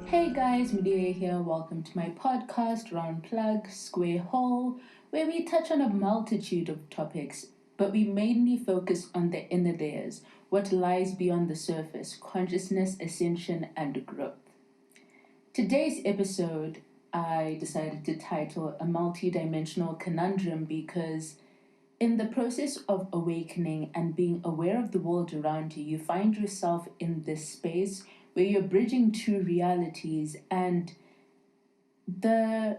Hey guys, Media here. Welcome to my podcast, roundplugsquarehole, where we touch on a multitude of topics, but we mainly focus on the inner layers, what lies beyond the surface, consciousness, ascension, and growth. Today's episode, I decided to title A Multidimensional Conundrum because in the process of awakening and being aware of the world around you, you find yourself in this space where you're bridging two realities, and the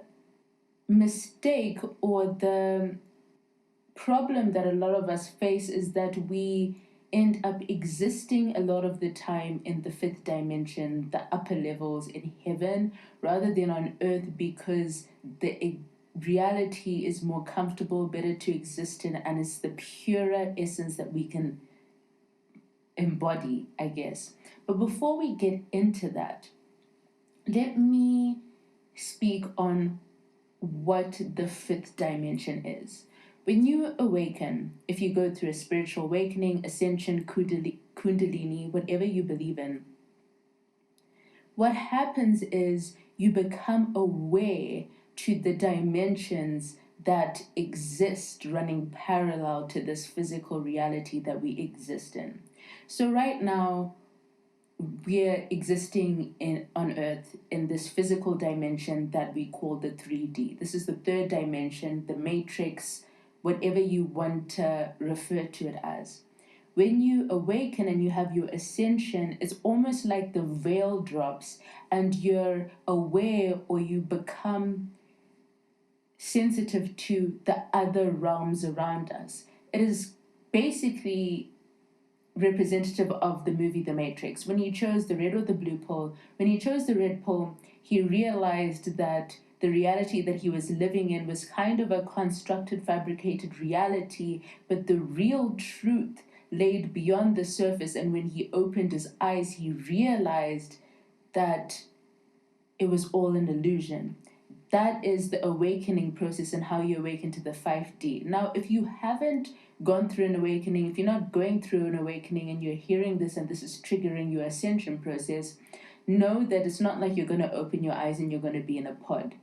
mistake or the problem that a lot of us face is that we end up existing a lot of the time in the fifth dimension, the upper levels in heaven, rather than on earth, because the reality is more comfortable, better to exist in, and it's the purer essence that we can embody, I guess. But before we get into that, let me speak on what the fifth dimension is. When you awaken, if you go through a spiritual awakening, ascension, kundalini, whatever you believe in, what happens is you become aware to the dimensions that exist running parallel to this physical reality that we exist in. So right now, we're existing on Earth in this physical dimension that we call the 3D. This is the third dimension, the matrix, whatever you want to refer to it as. When you awaken and you have your ascension, it's almost like the veil drops and you're aware, or you become sensitive to the other realms around us. It is basically representative of the movie The Matrix. When he chose the red or the blue pill, when he chose the red pill, he realized that the reality that he was living in was kind of a constructed, fabricated reality, but the real truth laid beyond the surface. And when he opened his eyes, he realized that it was all an illusion. That is the awakening process and how you awaken to the 5D. Now, if you haven't gone through an awakening, if you're not going through an awakening and you're hearing this and this is triggering your ascension process, know that it's not like you're going to open your eyes and you're going to be in a pod.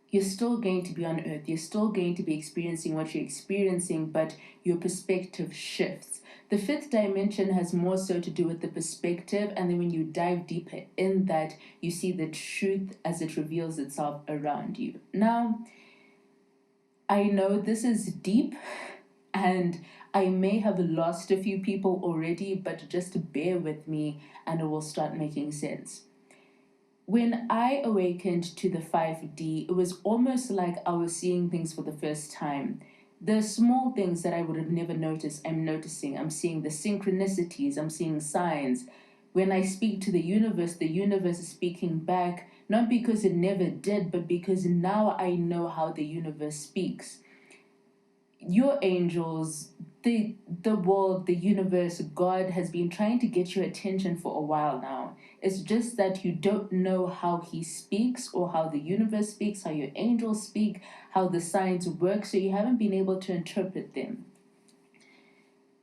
You're still going to be on earth. You're still going to be experiencing what you're experiencing, but your perspective shifts. The fifth dimension has more so to do with the perspective, and then when you dive deeper in that, you see the truth as it reveals itself around you. Now, I know this is deep, and I may have lost a few people already, but just bear with me and it will start making sense. When I awakened to the 5D, it was almost like I was seeing things for the first time. The small things that I would have never noticed, I'm noticing. I'm seeing the synchronicities, I'm seeing signs. When I speak to the universe is speaking back, not because it never did, but because now I know how the universe speaks. Your angels, the world, the universe, God has been trying to get your attention for a while now. It's just that you don't know how he speaks, or how the universe speaks, how your angels speak, how the signs work, so you haven't been able to interpret them.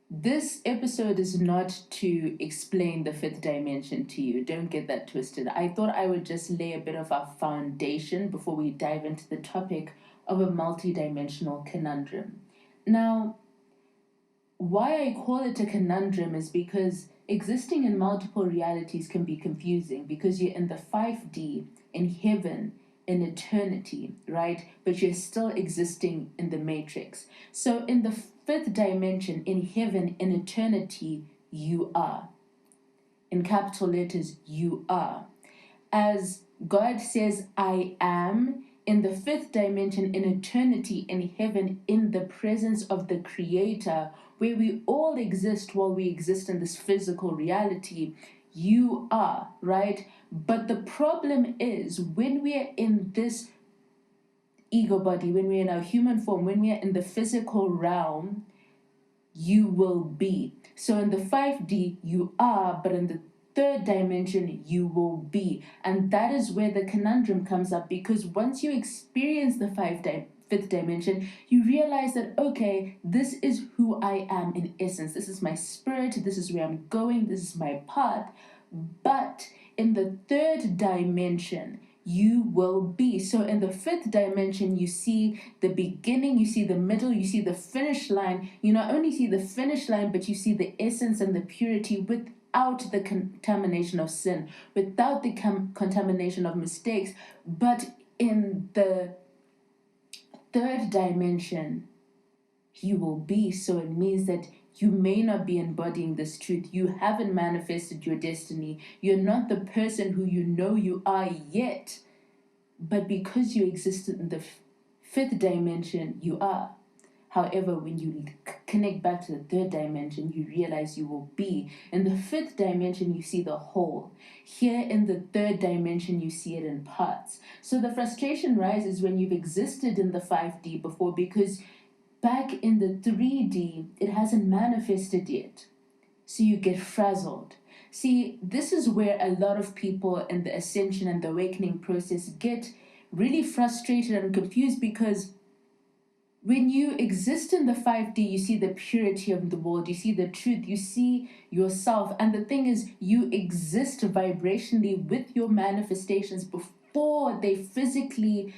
This episode is not to explain the fifth dimension to you. Don't get that twisted. I thought I would just lay a bit of a foundation before we dive into the topic of a multidimensional conundrum. Now, why I call it a conundrum is because existing in multiple realities can be confusing, because you're in the 5D, in heaven, in eternity, right? But you're still existing in the matrix. So in the fifth dimension, in heaven, in eternity, you are. In capital letters, you are. As God says, I am, in the fifth dimension, in eternity, in heaven, in the presence of the Creator, where we all exist while we exist in this physical reality, you are, right? But the problem is, when we are in this ego body, when we're in our human form, when we are in the physical realm, you will be. So in the 5D, you are, but in the third dimension, you will be. And that is where the conundrum comes up, because once you experience the fifth fifth dimension, you realize that, okay, this is who I am in essence. This is my spirit. This is where I'm going. This is my path. But in the third dimension, you will be. So in the fifth dimension, you see the beginning, you see the middle, you see the finish line. You not only see the finish line, but you see the essence and the purity without the contamination of sin, without the contamination of mistakes. But in the third dimension, you will be. So it means that you may not be embodying this truth. You haven't manifested your destiny. You're not the person who you know you are yet. But because you existed in the fifth dimension, you are. However, when you connect back to the third dimension, you realize you will be. In the fifth dimension, you see the whole. Here in the third dimension, you see it in parts. So the frustration rises when you've existed in the 5D before, because back in the 3D, it hasn't manifested yet. So you get frazzled. See, this is where a lot of people in the ascension and the awakening process get really frustrated and confused, because when you exist in the 5D, you see the purity of the world, you see the truth, you see yourself. And the thing is, you exist vibrationally with your manifestations before they physically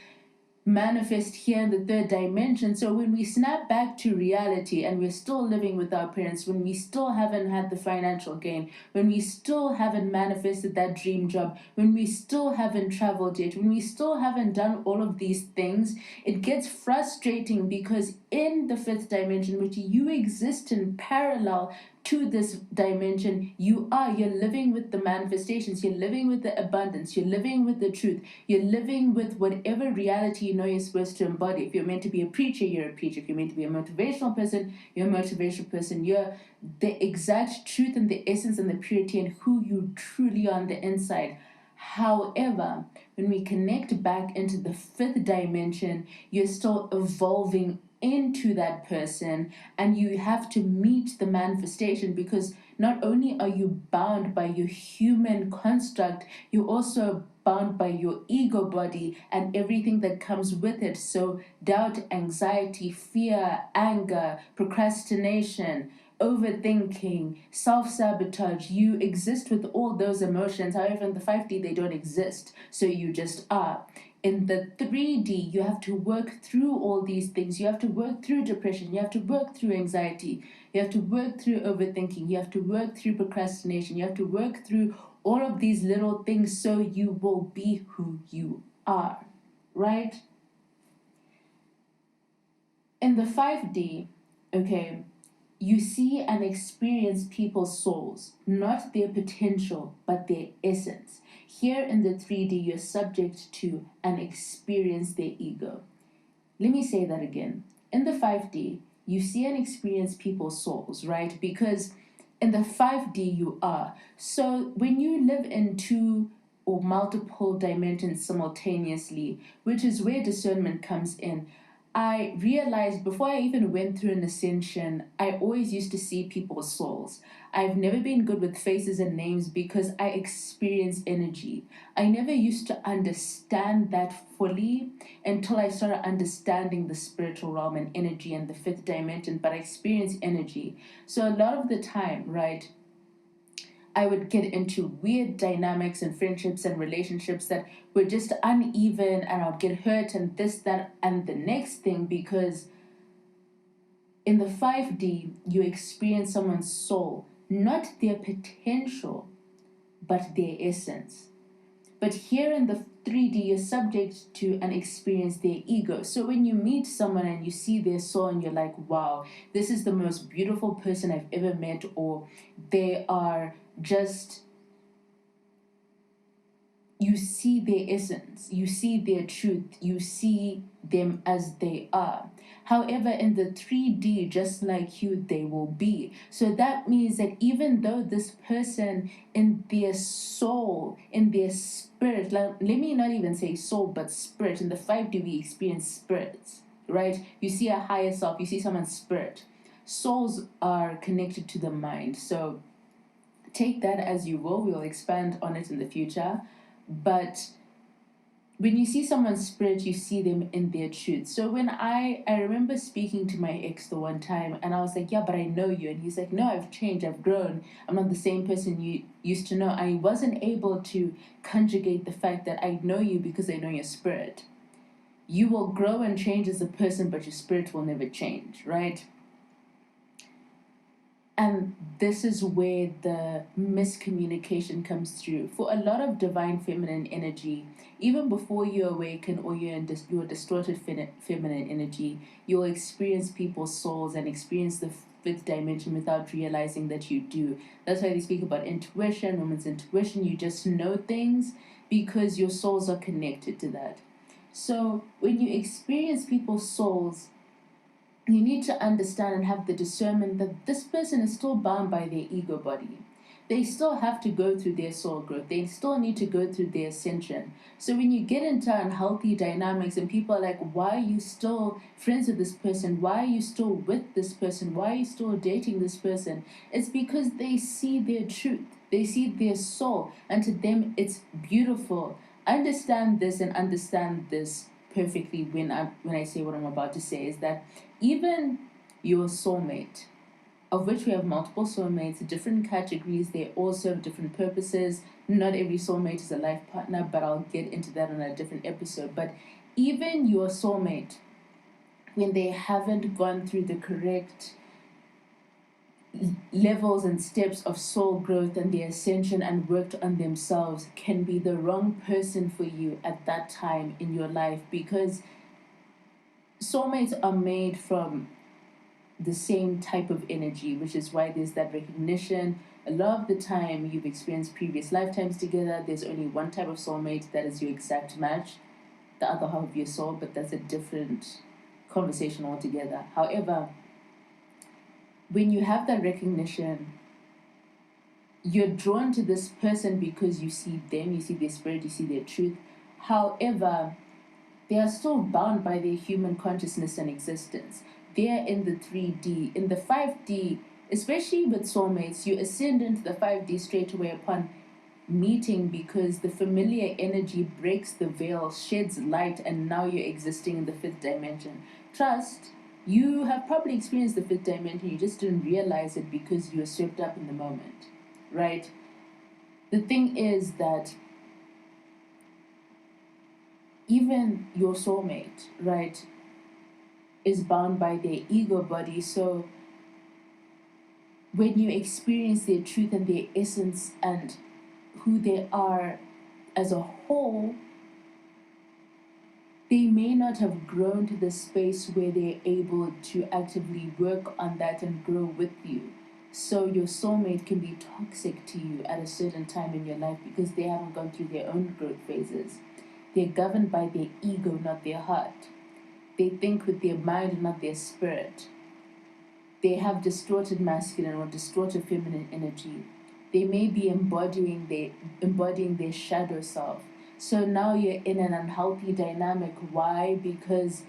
manifest here in the third dimension. So when we snap back to reality and we're still living with our parents, when we still haven't had the financial gain, when we still haven't manifested that dream job, when we still haven't traveled yet, when we still haven't done all of these things, it gets frustrating, because in the fifth dimension, which you exist in parallel to this dimension, you're living with the manifestations, you're living with the abundance, you're living with the truth, you're living with whatever reality you know you're supposed to embody. If you're meant to be a preacher, you're a preacher. If you're meant to be a motivational person, you're a motivational person. You're the exact truth and the essence and the purity and who you truly are on the inside. However, when we connect back into the fifth dimension, you're still evolving into that person, and you have to meet the manifestation, because not only are you bound by your human construct, you're also bound by your ego body and everything that comes with it. So doubt, anxiety, fear, anger, procrastination, overthinking, self-sabotage, you exist with all those emotions. However, in the 5D, they don't exist, so you just are. In the 3D, you have to work through all these things. You have to work through depression. You have to work through anxiety. You have to work through overthinking. You have to work through procrastination. You have to work through all of these little things, so you will be who you are, right? In the 5D, okay, you see and experience people's souls, not their potential, but their essence. Here in the 3D, you're subject to and experience their ego. Let me say that again. In the 5D, you see and experience people's souls, right? Because in the 5D, you are. So when you live in two or multiple dimensions simultaneously, which is where discernment comes in, I realized before I even went through an ascension, I always used to see people's souls. I've never been good with faces and names because I experience energy. I never used to understand that fully until I started understanding the spiritual realm and energy and the fifth dimension, but I experience energy. So a lot of the time, right, I would get into weird dynamics and friendships and relationships that were just uneven, and I would get hurt and this, that, and the next thing, because in the 5D, you experience someone's soul, not their potential, but their essence. But here in the 3D, you're subject to and experience their ego. So when you meet someone and you see their soul and you're like, wow, this is the most beautiful person I've ever met, or they are just, you see their essence, you see their truth, you see them as they are. However, in the 3D, just like you, they will be. So that means that even though this person in their soul, in their spirit, like, let me not even say soul, but spirit, in the 5D, we experience spirits, right? You see a higher self, you see someone's spirit. Souls are connected to the mind. So take that as you will. We'll expand on it in the future. But when you see someone's spirit, you see them in their truth. So when I remember speaking to my ex the one time, and I was like, yeah, but I know you. And he's like, no, I've changed, I've grown, I'm not the same person you used to know. I wasn't able to conjugate the fact that I know you because I know your spirit. You will grow and change as a person, but your spirit will never change, right? And this is where the miscommunication comes through. For a lot of divine feminine energy, even before you awaken or you're in your distorted feminine energy, you'll experience people's souls and experience the fifth dimension without realizing that you do. That's why they speak about intuition, women's intuition. You just know things because your souls are connected to that. So when you experience people's souls, you need to understand and have the discernment that this person is still bound by their ego body. They still have to go through their soul growth. They still need to go through their ascension. So when you get into unhealthy dynamics and people are like, why are you still friends with this person? Why are you still with this person? Why are you still dating this person? It's because they see their truth. They see their soul. And to them, it's beautiful. Understand this and understand this perfectly when I say what I'm about to say is that even your soulmate, of which we have multiple soulmates, different categories, they all serve different purposes. Not every soulmate is a life partner, but I'll get into that on a different episode. But even your soulmate, when they haven't gone through the correct levels and steps of soul growth and their ascension and worked on themselves, can be the wrong person for you at that time in your life, because soulmates are made from the same type of energy, which is why there's that recognition. A lot of the time, you've experienced previous lifetimes together. There's only one type of soulmate that is your exact match, the other half of your soul, but that's a different conversation altogether. However, when you have that recognition, you're drawn to this person because you see them, you see their spirit, you see their truth. However, they are still bound by their human consciousness and existence. They're in the 3D. In the 5D, especially with soulmates, you ascend into the 5D straight away upon meeting, because the familiar energy breaks the veil, sheds light, and now you're existing in the fifth dimension. Trust, you have probably experienced the fifth dimension, you just didn't realize it because you were swept up in the moment, right? The thing is that even your soulmate, right, is bound by their ego body. So when you experience their truth and their essence and who they are as a whole, they may not have grown to the space where they're able to actively work on that and grow with you. So your soulmate can be toxic to you at a certain time in your life because they haven't gone through their own growth phases. They're governed by their ego, not their heart. They think with their mind, not their spirit. They have distorted masculine or distorted feminine energy. They may be embodying their shadow self. So now you're in an unhealthy dynamic. Why? Because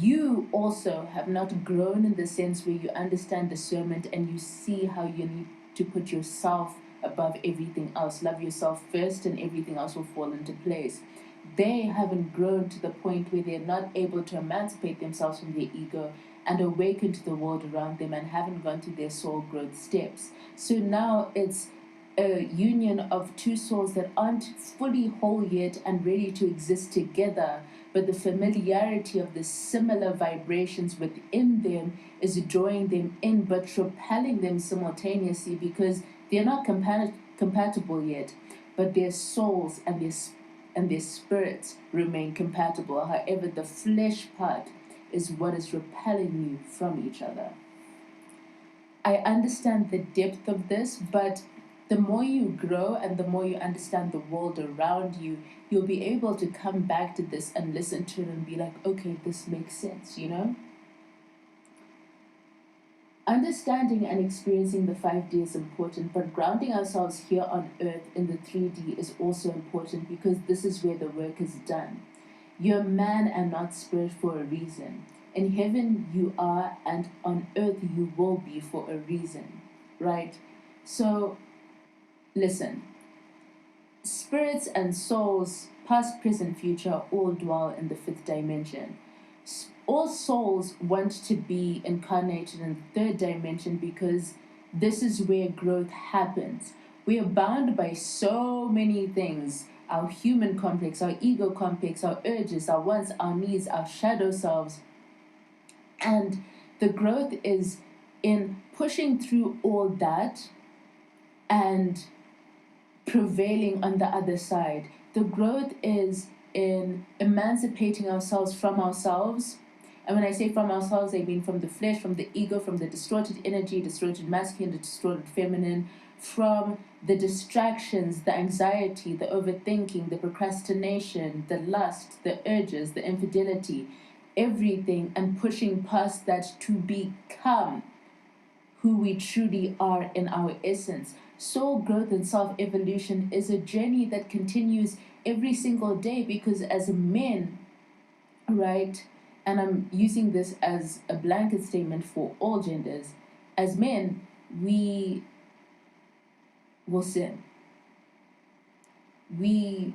you also have not grown in the sense where you understand discernment and you see how you need to put yourself above everything else. Love yourself first, and everything else will fall into place. They haven't grown to the point where they're not able to emancipate themselves from their ego and awaken to the world around them, and haven't gone through their soul growth steps. So now it's a union of two souls that aren't fully whole yet and ready to exist together, but the familiarity of the similar vibrations within them is drawing them in but repelling them simultaneously, because they're not compatible yet, but their souls and their spirits remain compatible. However, the flesh part is what is repelling you from each other. I understand the depth of this, but the more you grow and the more you understand the world around you, you'll be able to come back to this and listen to it and be like, okay, this makes sense, you know? Understanding and experiencing the 5D is important, but grounding ourselves here on earth in the 3D is also important, because this is where the work is done. You're man and not spirit for a reason. In heaven you are, and on earth you will be for a reason, right? So, listen, spirits and souls past, present, future, all dwell in the fifth dimension. All souls want to be incarnated in the third dimension because this is where growth happens. We are bound by so many things: our human complex, our ego complex, our urges, our wants, our needs, our shadow selves. And the growth is in pushing through all that and prevailing on the other side. The growth is in emancipating ourselves from ourselves. And when I say from ourselves, I mean from the flesh, from the ego, from the distorted energy, distorted masculine, the distorted feminine, from the distractions, the anxiety, the overthinking, the procrastination, the lust, the urges, the infidelity, everything, and pushing past that to become who we truly are in our essence. Soul growth and self evolution is a journey that continues every single day because, as men, right, and I'm using this as a blanket statement for all genders, as men, we will sin. We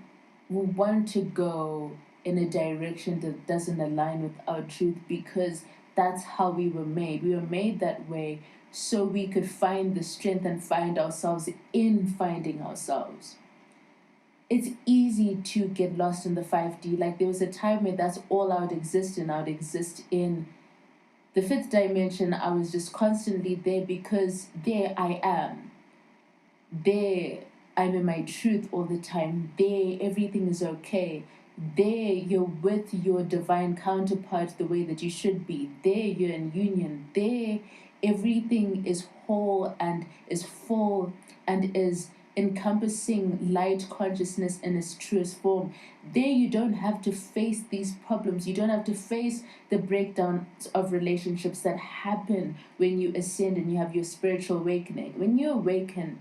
will want to go in a direction that doesn't align with our truth because that's how we were made. We were made that way so we could find the strength and find ourselves in finding ourselves. It's easy to get lost in the 5D. Like, there was a time where that's all I would exist in. I would exist in the fifth dimension. I was just constantly there because there I am. There I'm in my truth all the time. There everything is okay. There you're with your divine counterpart the way that you should be. There you're in union. There everything is whole and is full and is encompassing light consciousness in its truest form. There you don't have to face these problems. You don't have to face the breakdowns of relationships that happen when you ascend and you have your spiritual awakening. When you awaken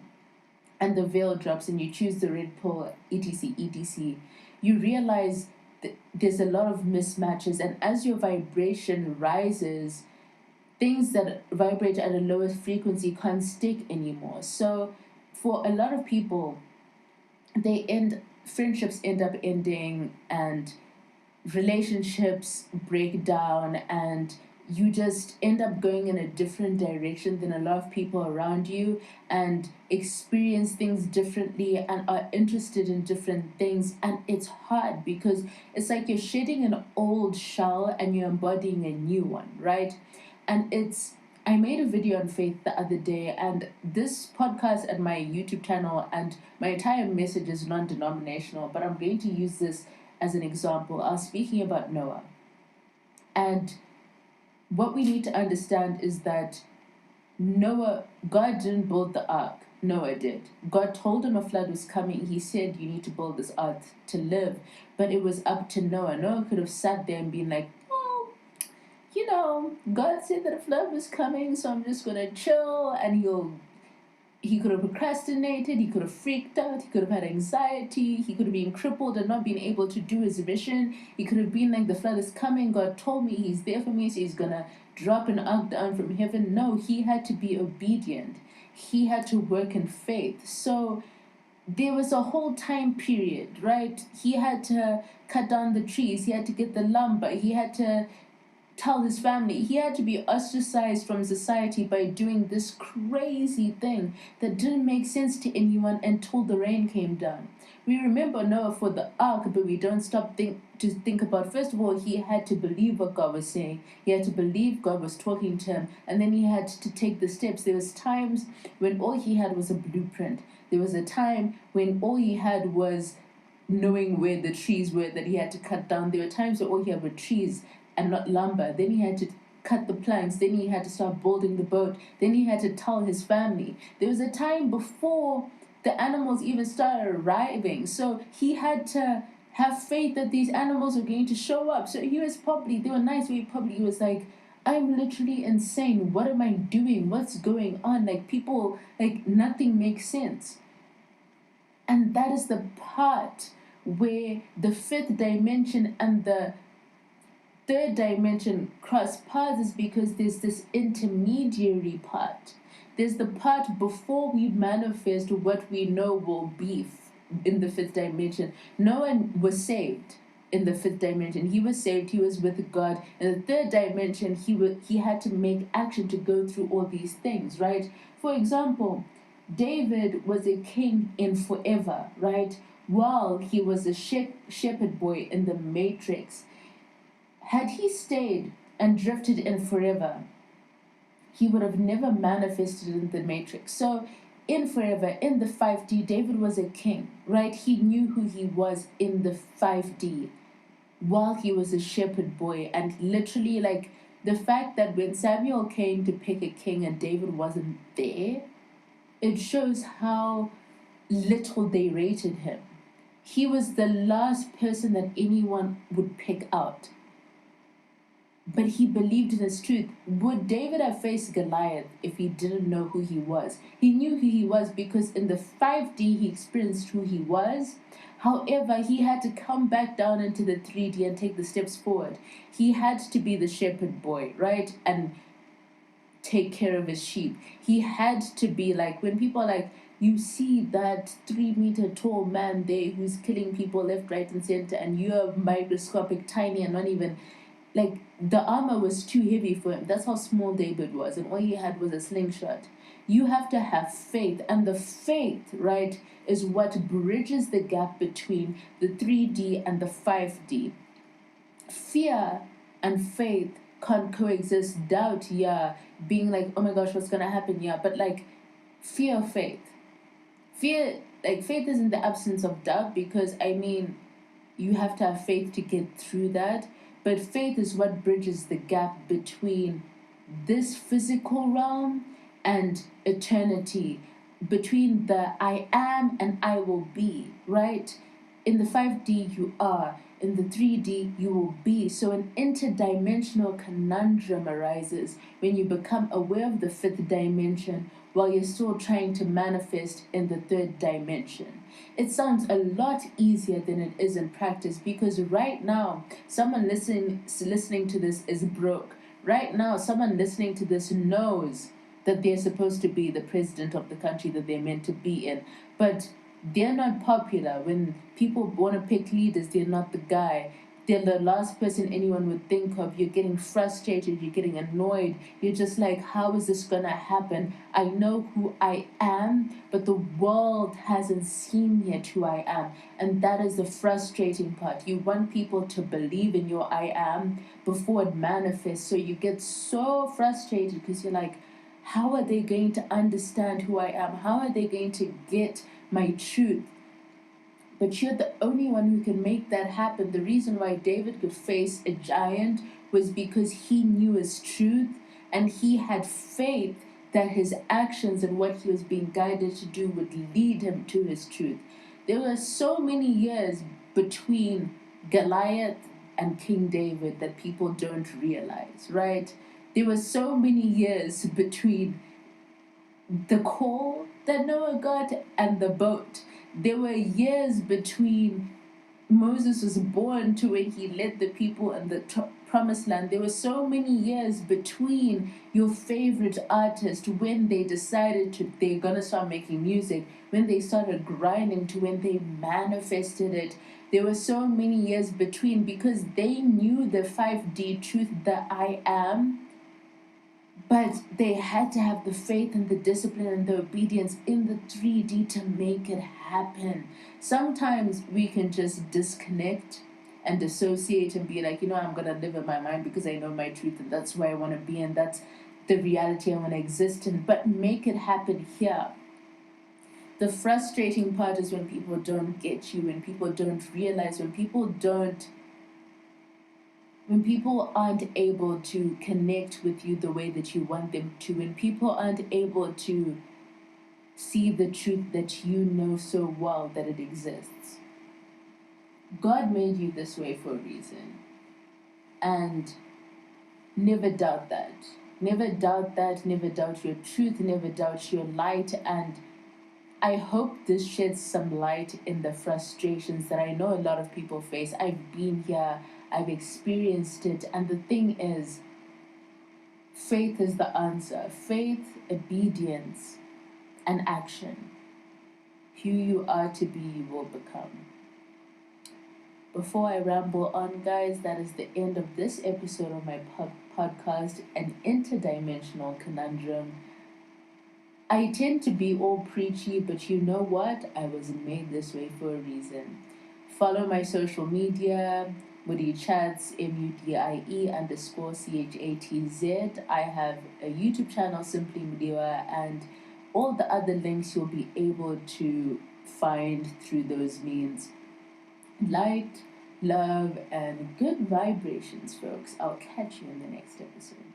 and the veil drops and you choose the red pill, etc., you realize that there's a lot of mismatches. And as your vibration rises, things that vibrate at a lower frequency can't stick anymore. So for a lot of people, friendships end up ending and relationships break down, and you just end up going in a different direction than a lot of people around you and experience things differently and are interested in different things. And it's hard because it's like you're shedding an old shell and you're embodying a new one, right? And I made a video on faith the other day, and this podcast and my YouTube channel and my entire message is non-denominational, but I'm going to use this as an example. I was speaking about Noah. And what we need to understand is that God didn't build the ark. Noah did. God told him a flood was coming. He said, you need to build this ark to live. But it was up to Noah. Noah could have sat there and been like, God said that a flood was coming, so I'm just going to chill. And he could have procrastinated, he could have freaked out, he could have had anxiety, he could have been crippled and not been able to do his mission. He could have been like, the flood is coming, God told me he's there for me, so he's gonna drop an ark down from heaven. No, he had to be obedient. He had to work in faith. So there was a whole time period, right? He had to cut down the trees, he had to get the lumber, he had to tell his family. He had to be ostracized from society by doing this crazy thing that didn't make sense to anyone until the rain came down. We remember Noah for the ark, but we don't stop to think about, first of all, he had to believe what God was saying. He had to believe God was talking to him, and then he had to take the steps. There was times when all he had was a blueprint. There was a time when all he had was knowing where the trees were that he had to cut down. There were times where all he had were trees and not lumber. Then he had to cut the planks. Then he had to start building the boat. Then he had to tell his family. There was a time before the animals even started arriving. So he had to have faith that these animals were going to show up. So they were nice, he was like, I'm literally insane. What am I doing? What's going on? Like, people, like, nothing makes sense. And that is the part where the fifth dimension and the third dimension cross paths, is because there's this intermediary part. There's the part before we manifest what we know will be, in the fifth dimension. No one was saved in the fifth dimension. He was saved. He was with God. In the third dimension, he had to make action to go through all these things, right? For example, David was a king in forever, right? While he was a shepherd boy in the Matrix. Had he stayed and drifted in forever, he would have never manifested in the Matrix. So, in forever, in the 5D, David was a king, right? He knew who he was in the 5D while he was a shepherd boy. And literally, like, the fact that when Samuel came to pick a king and David wasn't there, it shows how little they rated him. He was the last person that anyone would pick out. But he believed in his truth. Would David have faced Goliath if he didn't know who he was? He knew who he was because in the 5D he experienced who he was. However, he had to come back down into the 3D and take the steps forward. He had to be the shepherd boy, right? And take care of his sheep. He had to be like, when people are like, you see that 3-meter tall man there who's killing people left, right, and center, and you're microscopic, tiny, and not even like the armor was too heavy for him. That's how small David was, and all he had was a slingshot. You have to have faith, and the faith, right, is what bridges the gap between the 3D and the 5D. Fear and faith can't coexist. Doubt, yeah, being like, oh my gosh, what's gonna happen, yeah, but like fear, faith. Fear, like faith is in the absence of doubt, because I mean, you have to have faith to get through that. But faith is what bridges the gap between this physical realm and eternity, between the I am and I will be, right? In the 5D, you are. In the 3D, you will be. So an interdimensional conundrum arises when you become aware of the fifth dimension while you're still trying to manifest in the third dimension. It sounds a lot easier than it is in practice, because right now, someone listening to this is broke. Right now, someone listening to this knows that they're supposed to be the president of the country that they're meant to be in. But they're not popular. When people want to pick leaders, they're not the guy. They're the last person anyone would think of. You're getting frustrated, you're getting annoyed. You're just like, how is this going to happen? I know who I am, but the world hasn't seen yet who I am. And that is the frustrating part. You want people to believe in your I am before it manifests. So you get so frustrated because you're like, how are they going to understand who I am? How are they going to get my truth? But you're the only one who can make that happen. The reason why David could face a giant was because he knew his truth, and he had faith that his actions and what he was being guided to do would lead him to his truth. There were so many years between Goliath and King David that people don't realize, right? There were so many years between the call that Noah got and the boat. There were years between Moses was born to when he led the people in the promised land. There were so many years between your favorite artist when they decided they're gonna start making music, when they started grinding, to when they manifested it. There were so many years between, because they knew the 5D truth that I am. But they had to have the faith and the discipline and the obedience in the 3D to make it happen. Sometimes we can just disconnect and dissociate and be like, I'm going to live in my mind because I know my truth and that's where I want to be and that's the reality I want to exist in. But make it happen here. The frustrating part is when people don't get you, when people don't realize, when people aren't able to connect with you the way that you want them to, when people aren't able to see the truth that you know so well that it exists. God made you this way for a reason. And never doubt that. Never doubt that. Never doubt your truth. Never doubt your light. And I hope this sheds some light in the frustrations that I know a lot of people face. I've been here. I've experienced it. And the thing is, faith is the answer. Faith, obedience, and action. Who you are to be, you will become. Before I ramble on, guys, that is the end of this episode of my podcast, An Interdimensional Conundrum. I tend to be all preachy, but you know what? I was made this way for a reason. Follow my social media, Moody Chats, MUDIE_CHATZ. I have a YouTube channel, Simply Mudiwa, and all the other links you'll be able to find through those means. Light, love, and good vibrations, folks. I'll catch you in the next episode.